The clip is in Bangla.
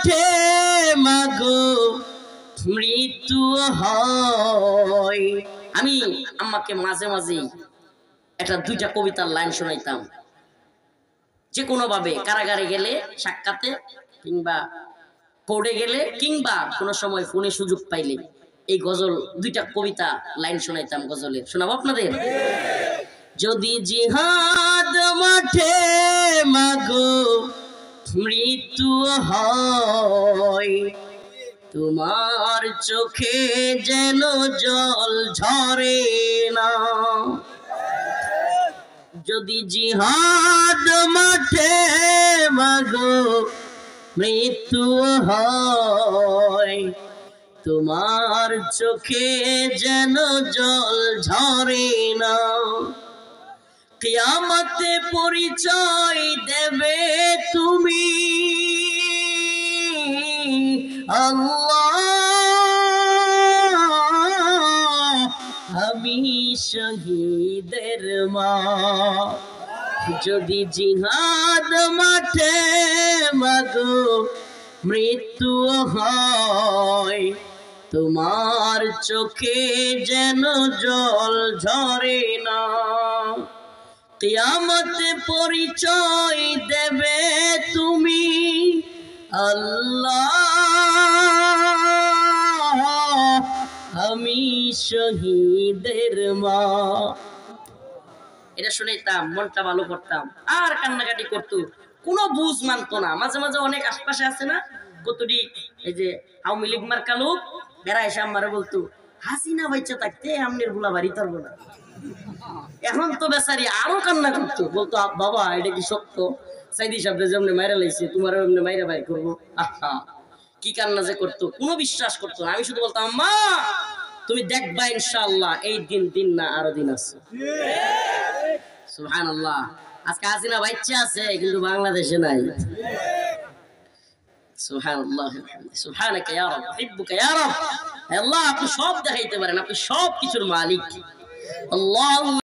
মাঠে মাগো মৃত্যু হয়। আমি আম্মাকে মাঝে মাঝে একটা দুইটা কবিতার লাইন শোনাইতাম। যে কোনো ভাবে কারাগারে গেলে, সাক্ষাতে, কিংবা কোর্টে গেলে, কিংবা কোনো সময় ফোনে সুযোগ পাইলে এই গজল দুইটা কবিতা লাইন শোনাইতাম গজলের। শোনাবো আপনাদের? যদি জিহাদ মাঠে মাগো মৃত্যু হয়, তোমার চোখে যেন জল ঝরে না। যদি জিহাদ মাঠে মাগো মৃত্যু হয়, তোমার চোখে যেন জল ঝরে না। কিয়ামতে পরিচয় দেবে তুমি আল্লাহ, আমি শহীদের মা। যদি জিহাদ মাঠে মাগো মৃত্যু হয়, তোমার চোখে যেন জল ঝরে না। কিয়ামতে পরিচয় দেবে তুমি আল্লাহ, আমি শহীদের মা। এটা শুনেতাম, মনটা ভালো করতাম। আর কান্নাকাটি করতো, কোনো বুঝ মানতো না। মাঝে মাঝে অনেক আশপাশে আছে না কতটি, এই যে আওয়ামী লীগ মার্কা লোক বেড়া এসে আমারে বলতো, হাসিনা বাইচা থাকতে আমনের গুলা বাড়ি তরবো না। এখন তো বেচারি আরো কান্না করতো, বলতো বাবা এটা কি সত্য? সাইদি সাহেব যেমনি মাইরা লাইছে তোমার এমনি মাইরা বাইর করবো। আহা, কি কান্না যে করতো, কোনো বিশ্বাস করতো না। আমি শুধু বলতাম মা তুমি দেখবা ইনশাআল্লাহ এই দিন না আরো দিন আছে। সুবহানাল্লাহ। আজকে হাসিনা বাচ্চা আছে কিন্তু বাংলাদেশে নাই। সুবহানাল্লাহ, সুবহানাকা ইয়া রাব, উহিব্বুকা ইয়া রাব। আল্লাহ আপনি সব দেখাইতে পারেন, আপনি সব কিছুর মালিক। আল্লাহ